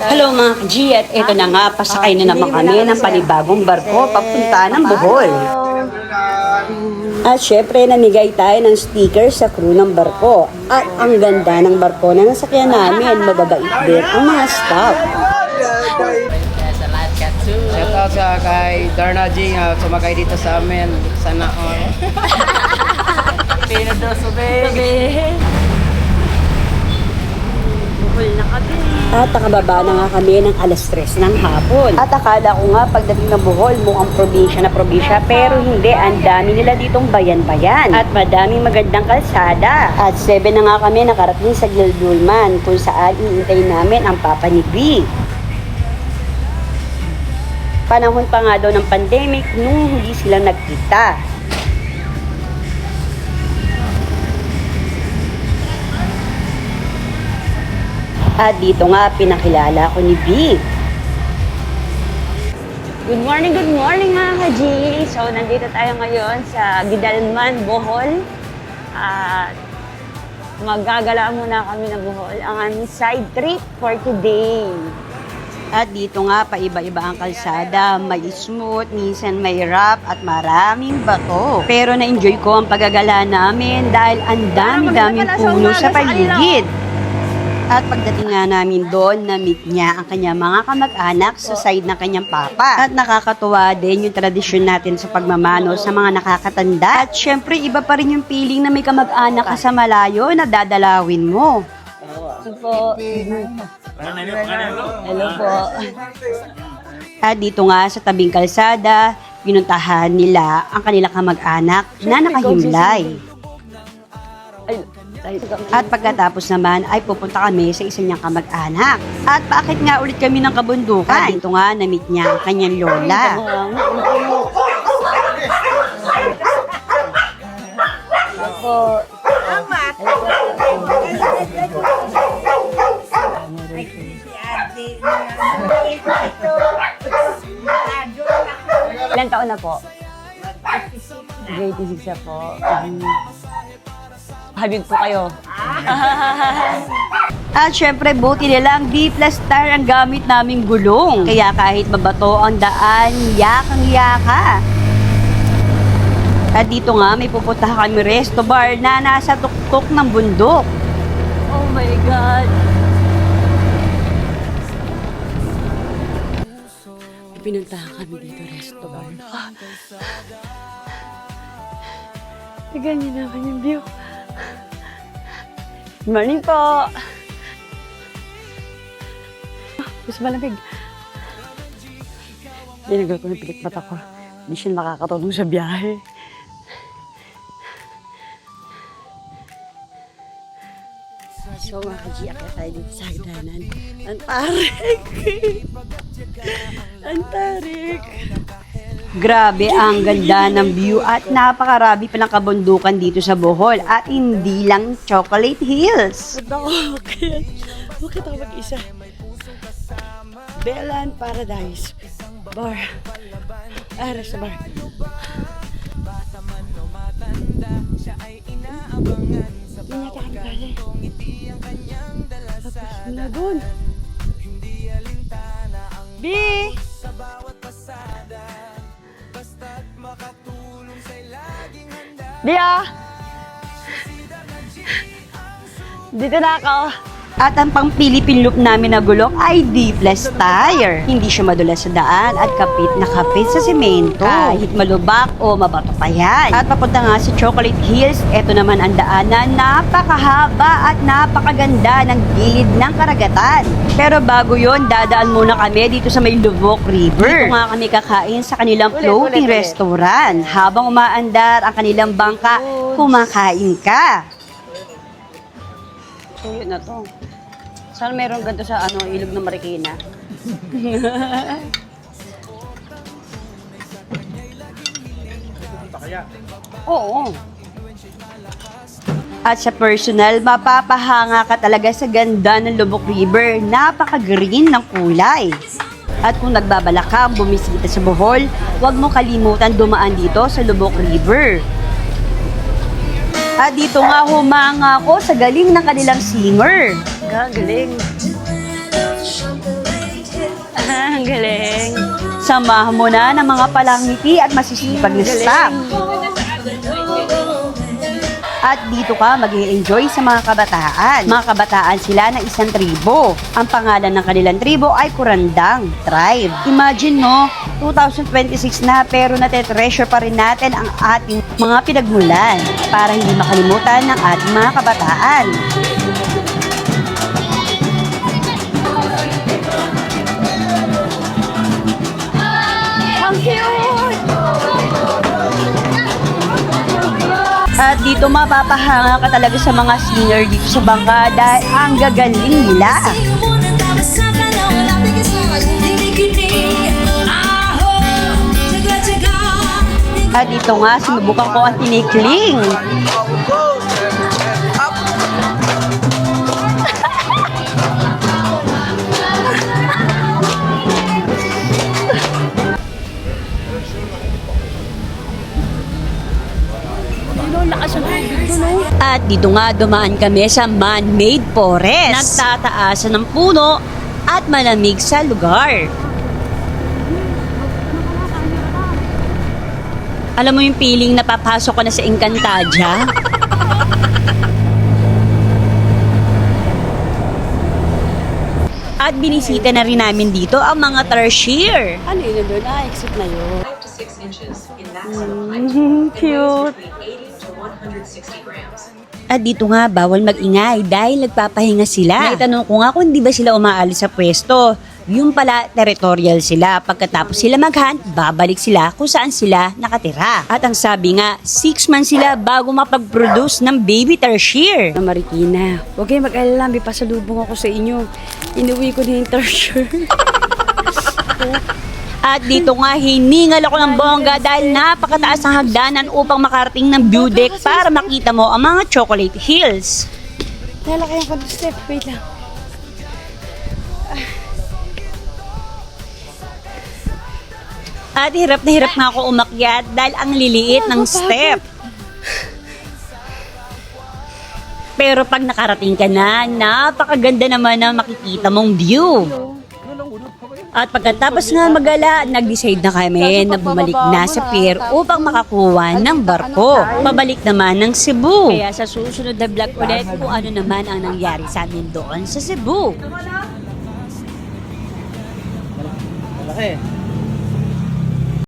Hello mga ka-G, at ito na nga, pasakay na naman kami ng panibagong barko papunta ng Bohol. At syempre, namigay tayo ng sticker sa crew ng barko. At ang ganda ng barko na nasakyan namin, mababait din ang mga staff. Shout out sa kay Darna G, sumakay dito sa amin. Sana all. At nakababa na nga kami ng alas 3 ng hapon. At akala ko nga pagdating ng Bohol, mukhang probinsya na probinsya, pero hindi, ang dami nila ditong bayan-bayan. At madaming magandang kalsada. At 7 na nga kami nakarating sa Gildulman, kung saan iintay namin ang Papa ni B. Panahon pa nga daw ng pandemic nung hindi sila nagkita. At dito nga pinakilala ko ni B. Good morning mga ka-G! So nandito tayo ngayon sa Guidalman, Bohol. At maggagala muna kami ng Bohol, ang aming side trip for today. At dito nga, paiba-iba ang kalsada. May smooth, minsan may rough, at maraming bato. Pero na-enjoy ko ang paggagala namin dahil ang dami-daming puno sa paligid. At pagdating nga namin doon, na-meet niya ang kanyang mga kamag-anak sa side ng kanyang papa. At nakakatuwa din yung tradisyon natin sa pagmamano sa mga nakakatanda. At syempre, iba pa rin yung feeling na may kamag-anak ka sa malayo na dadalawin mo. Hello po. Hello po. At dito nga sa tabing kalsada, pinuntahan nila ang kanilang kamag-anak na nakahimlay. At pagkatapos naman ay pupunta kami sa isa niyang kamag-anak. At bakit nga ulit kami ng kabundukan? At dito nga na-meet niya ang kanyang lola. Ilan taon na po? Grade 6 na po. Habig po kayo. At syempre, buti nilang B+ star ang gamit naming gulong. Kaya kahit mabato ang daan, yakang-yaka. At dito nga, may pupuntahan kami resto bar na nasa tuktok ng bundok. Oh my God! Pinuntahan kami dito resto bar. Tignan niyo na kanyang view. Good morning po! Mas malamig. Dinagal ko ng pikit mata ko. Hindi siya makakatulong sa biyahe. So mga ka-G, akit tayo dito sa hagdanan. Ang tarik! Ang tarik! Grabe ang ganda ng view at napakarami pa ng kabundukan dito sa Bohol at hindi lang Chocolate Hills. Bakit ako mag-isa? Belan Paradise Bar. Resto bar. Pinatahan ka rin. Tapos na doon. B! Bia! Dito na ako. At ang pang Philippine loop namin na gulong ay D+ tire. Hindi siya madulas sa daan at kapit na kapit sa semento. Kahit malubak o mabato pa yan. At papunta nga sa Chocolate Hills, eto naman ang daanan, napakahaba at napakaganda ng gilid ng karagatan. Pero bago yon, dadaan muna kami dito sa may Lubok River. Dito nga kami kakain sa kanilang floating restaurant. Habang umaandar ang kanilang bangka, kumakain ka. So yun na to. Sana meron ganito sa ilog ng Marikina. Oo. At sa personal, mapapahanga ka talaga sa ganda ng Lubok River. Napaka-green ng kulay. At kung nagbabalak ka bumisita sa Bohol, huwag mo kalimutan dumaan dito sa Lubok River. At dito nga humanga ako sa galing ng kanilang singer. Galing. Samahan mo na ng mga palangiti at masisipag na staff. At dito ka mag-i-enjoy sa mga kabataan. Mga kabataan sila ng isang tribo. Ang pangalan ng kanilang tribo ay Kurandang Tribe. Imagine mo, 2026 na pero natetreasure pa rin natin ang ating mga pinagmulan para hindi makalimutan ng ating mga kabataan. Ang cute! At dito mapapahanga ka talaga sa mga singer dito sa bangka dahil ang gagaling nila. At dito nga, sinubukan ko ang tinikling. At dito nga dumaan kami sa man-made forest. Nagtataasan ng puno at malamig sa lugar. Alam mo yung feeling na papasok ka na sa Encantadia? At binisita na rin namin dito ang mga tarsier. Ano yun doon? Exit na yun. 5 to 6 inches in maximum height. Cute. Between 80 to 160 grams. At dito nga, bawal mag-ingay dahil nagpapahinga sila. Naitanong ko nga kung di ba sila umaalis sa pwesto. Yung pala, territorial sila. Pagkatapos sila mag-hunt, babalik sila kung saan sila nakatira. At ang sabi nga, 6 months sila bago mapag-produce ng baby tarsier. Marikina, huwag kayo mag-alala, may pasalubong ako sa inyo. Inuwi ko na yung tarsier. At dito nga, hiningal ako ng bongga dahil napakataas ang hagdanan upang makarating ng view deck para makita mo ang mga chocolate hills. Lalakayan ko ng step. Wait lang. At hirap na ako umakyat dahil ang liliit ng step. Pero pag nakarating ka na, napakaganda naman na makikita mong view. At pagkatapos nga magala, nag-decide na kami na bumalik na sa pier upang makakuha ng barko. Pabalik naman ng Cebu. Kaya sa susunod na vlog ulit kung ano naman ang nangyari sa amin doon sa Cebu. Malaki.